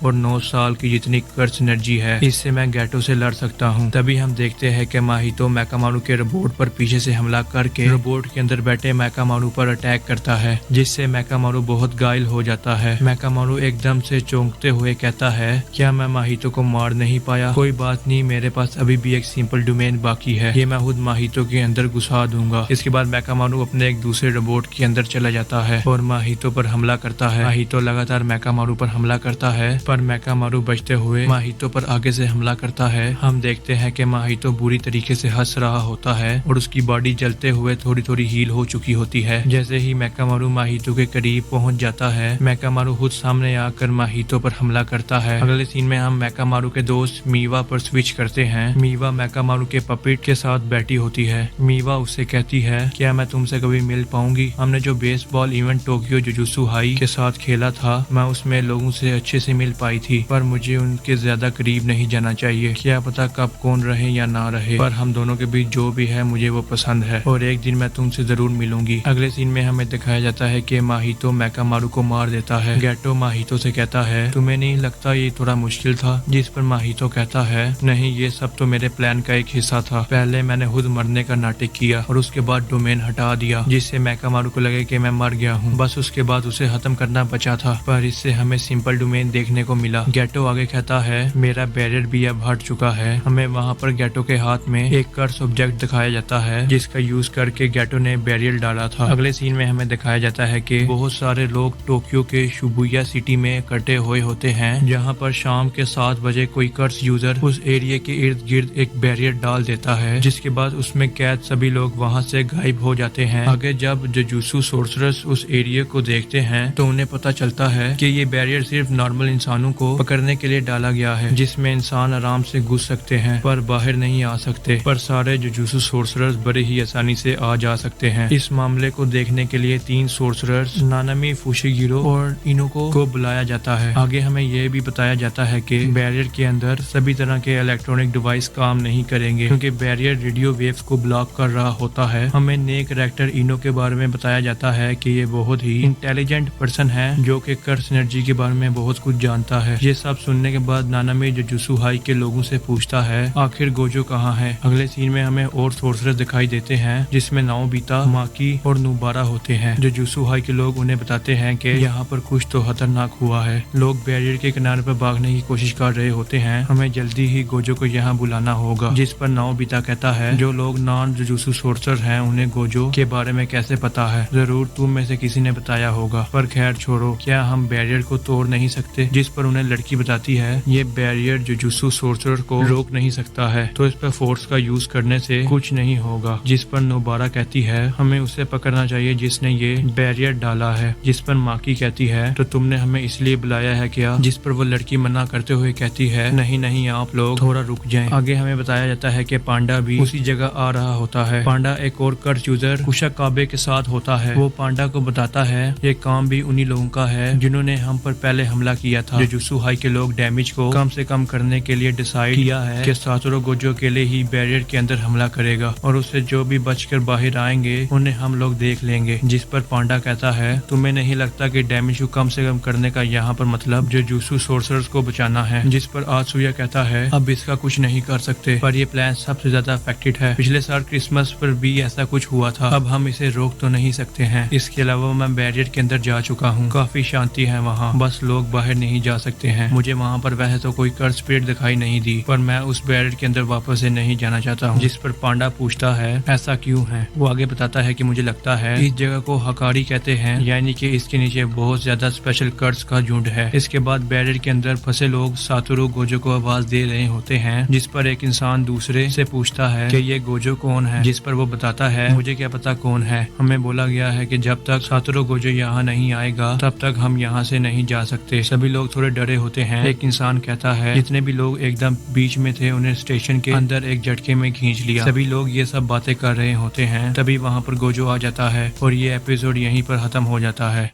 اور 9 سال کی جتنی کرس انرجی ہے، اس سے میں گیٹو سے لڑ سکتا ہوں۔ تبھی ہم دیکھتے ہیں کہ ماہیتو میکامارو کے روبوٹ پر پیچھے سے حملہ کر کے روبوٹ کے اندر بیٹھے میکامارو پر اٹیک کرتا ہے، جس سے میکامارو بہت گائل ہو جاتا ہے۔ میکامارو ایک دم سے چونکتے ہوئے کہتا ہے کیا میں ماہیتو کو مار نہیں پایا؟ کوئی بات نہیں، میرے پاس ابھی بھی ایک سمپل ڈومین باقی ہے، یہ میں خود ماہیتو کے اندر گھسا دوں گا۔ اس کے بعد میکامارو اپنے ایک دوسرے روبوٹ کے اندر چلا جاتا ہے اور ماہیتو پر حملہ کرتا ہے۔ ماہیتو لگاتار میکامارو پر حملہ کرتا ہے، پر میکامارو بچتے ہوئے ماہیتو پر آگے سے حملہ کرتا ہے۔ ہم دیکھتے ہیں کہ ماہیتو بری طریقے سے ہنس رہا ہوتا ہے اور اس کی باڈی جلتے ہوئے تھوڑی تھوڑی ہیل ہو چکی ہوتی ہے۔ جیسے ہی میکامارو ماہیتو کے قریب پہنچ جاتا ہے، میکامارو خود سامنے آ کر ماہیتو پر حملہ کرتا ہے۔ اگلے سین میں ہم میکامارو کے دوست میوا پر سوئچ کرتے ہیں۔ میوا میکامارو کے پپیٹ کے ساتھ بیٹھی ہوتی ہے۔ میوا اس سے کہتی ہے کیا میں تم سے کبھی مل پاؤں گی؟ ہم نے جو بیس بال ایونٹ ٹوکیو جوجوتسو ہائی کے ساتھ کھیلا تھا، میں اس میں لوگوں سے اچھے سے مل پائی تھی، پر مجھے ان کے زیادہ قریب نہیں جانا چاہیے، کیا پتا کب کون رہے یا نہ رہے، پر ہم دونوں کے بیچ جو بھی ہے مجھے وہ پسند ہے اور ایک دن میں تم سے ضرور ملوں گی۔ اگلے سین میں ہمیں دکھایا جاتا ہے کہ ماہیتو میکامارو کو مار دیتا ہے۔ گیٹو ماہیتو سے کہتا ہے تمہیں نہیں لگتا یہ تھوڑا مشکل تھا؟ جس پر ماہیتو کہتا ہے نہیں، یہ سب تو میرے پلان کا ایک حصہ تھا، پہلے میں نے خود مرنے کا ناٹک کیا اور اس کے بعد ڈومین ہٹا دیا جس سے میکامارو کو لگے کہ میں مر گیا ہوں، بس اس کے بعد اسے ختم کرنا بچا تھا، پر اس سے ہمیں سمپل ڈومین دیکھنے کو ملا۔ گیٹو آگے کہتا ہے میرا بیریئر بھی اب ہٹ چکا ہے۔ ہمیں وہاں پر گیٹو کے ہاتھ میں ایک کرس آبجیکٹ دکھایا جاتا ہے جس کا یوز کر کے گیٹو نے بیریئر ڈالا تھا۔ اگلے سین میں ہمیں دکھایا جاتا ہے کہ بہت سارے لوگ ٹوکیو کے شوبویا سٹی میں اکٹھے ہوئے ہوتے ہیں، جہاں پر شام کے 7 بجے کوئی کرس یوزر اس ایریا کے ارد گرد ایک بیریئر ڈال دیتا ہے، جس کے بعد اس میں قید سبھی لوگ وہاں سے غائب ہو جاتے ہیں۔ آگے جب جوجوتسو سورسررز اس ایریا کو دیکھتے ہیں تو انہیں پتہ چلتا ہے کہ یہ بیریئر صرف نارمل انسانوں کو پکڑنے کے لیے ڈالا گیا ہے، جس میں انسان آرام سے گھس سکتے ہیں پر باہر نہیں آ سکتے، پر سارے جوجوتسو سورسررز بڑے ہی آسانی سے آ جا سکتے ہیں۔ اس معاملے کو دیکھنے کے لیے 3 سورسررز نانامی، فوشیگیرو اور اینوکو کو بلایا جاتا ہے۔ آگے ہمیں یہ بھی بتایا جاتا ہے کہ بیریئر کے اندر سبھی طرح کے الیکٹرانک ڈیوائس کام نہیں کریں گے کیونکہ بیریئر ریڈیو ویوز کو بلاک کر رہا ہوتا ہے۔ ہمیں نئے کریکٹر اینو کے بارے میں بتایا جاتا ہے کہ یہ بہت ہی انٹیلیجنٹ پرسن ہے جو کہ کرس انرجی کے بارے میں بہت کچھ جانتا ہے۔ یہ سب سننے کے بعد نانامی جوجوتسو ہائی کے لوگوں سے پوچھتا ہے آخر گوجو کہاں ہے۔ اگلے سین میں ہمیں اور سورسرز دکھائی دیتے ہیں جس میں ناؤبیتا، ماکی اور نوبارا ہوتے ہیں۔ جوجوتسو ہائی کے لوگ انہیں بتاتے ہیں کہ یہاں پر کچھ تو خطرناک ہوا ہے، لوگ بیریئر کے کنارے پر بھاگنے کی کوشش کر رہے ہوتے ہیں، ہمیں جلدی ہی گوجو کو یہاں بلانا ہوگا۔ جس پر ناؤبیتا کہتا ہے جو لوگ نان جوجوتسو سورسر ہیں انہیں گوجو کے بارے میں کیسے پتا ہے، ضرور تم میں سے کسی نے بتایا ہوگا، پر خیر چھوڑو، کیا ہم بیریئر کو توڑ نہیں سکتے؟ جس پر انہیں لڑکی بتاتی ہے یہ بیریئر جوجوتسو سورسر کو روک نہیں سکتا ہے، تو اس پر فورس کا یوز کرنے سے کچھ نہیں ہوگا۔ جس پر نوبارا کہتی ہے ہمیں اسے پکڑنا چاہیے جس نے یہ بیریئر ڈالا ہے۔ جس پر ماکی کہتی ہے تو تم نے ہمیں اس لیے بلایا ہے کیا؟ جس پر وہ لڑکی منع کرتے ہوئے کہتی ہے نہیں نہیں، آپ لوگ تھوڑا رک جائیں۔ آگے ہمیں بتایا جاتا ہے کہ پانڈا بھی اسی جگہ آ رہا ہوتا ہے۔ پانڈا ایک اور کرس یوزر کوشا کابے کے ساتھ ہوتا ہے، وہ پانڈا کو بتاتا ہے یہ کام بھی انہی لوگوں کا ہے جنہوں نے ہم پر پہلے حملہ کیا تھا۔ جوجوتسو ہائی کے لوگ ڈیمیج کو کم سے کم کرنے کے لیے ڈیسائیڈ کیا ہے کہ ساتورو گوجو کے لیے ہی بیریئر کے اندر حملہ کرے گا اور اس سے جو بھی بچ کر باہر آئیں گے انہیں ہم لوگ دیکھ لیں گے۔ جس پر پانڈا کہتا ہے تمہیں نہیں لگتا کہ ڈیمیج کو کم سے کم کرنے کا یہاں پر مطلب جوجوتسو سورسرز کو بچانا ہے؟ جس پر آتسویا کہتا ہے اب اس کا کچھ نہیں کر سکتے، پر یہ پلان سب سے زیادہ افیکٹڈ ہے، پچھلے سال کرسمس پر بھی ایسا کچھ ہوا تھا، اب ہم اسے روک تو نہیں سکتے ہیں۔ اس کے علاوہ میں بیریئر کے اندر جا چکا ہوں، کافی شانتی ہے وہاں، بس لوگ باہر نہیں جا سکتے ہیں۔ مجھے وہاں پر ویسے تو کوئی کرس اسپرٹ دکھائی نہیں دی، پر میں اس بیریئر کے اندر واپس سے نہیں جانا چاہتا ہوں۔ جس پر پانڈا پوچھتا ہے ایسا کیوں ہے؟ وہ آگے بتاتا ہے کہ مجھے لگتا ہے اس جگہ کو ہکاری کہتے ہیں، یعنی کہ اس کے نیچے بہت زیادہ اسپیشل کرس کا جھنڈ ہے۔ اس کے بعد بیریئر کے اندر پھنسے لوگ ساتورو گوجو کو آواز دے رہے ہوتے ہیں، جس پر ایک انسان دوسرے سے پوچھتا ہے کہ یہ گوجو کون ہے؟ جس پر وہ بتاتا ہے مجھے کیا پتا کون ہے، ہمیں بولا گیا ہے کہ جب تک ساتورو گوجو یہاں نہیں آئے گا تب تک ہم یہاں سے نہیں جا سکتے۔ سبھی لوگ تھوڑے ڈرے ہوتے ہیں۔ ایک انسان کہتا ہے جتنے بھی لوگ ایک دم بیچ میں تھے انہیں اسٹیشن کے اندر ایک جھٹکے میں کھینچ لیا۔ سبھی لوگ یہ سب باتیں کر رہے ہوتے ہیں ہیں تبھی وہاں پر گوجو آ جاتا ہے اور یہ ایپیسوڈ یہیں پر ختم ہو جاتا ہے۔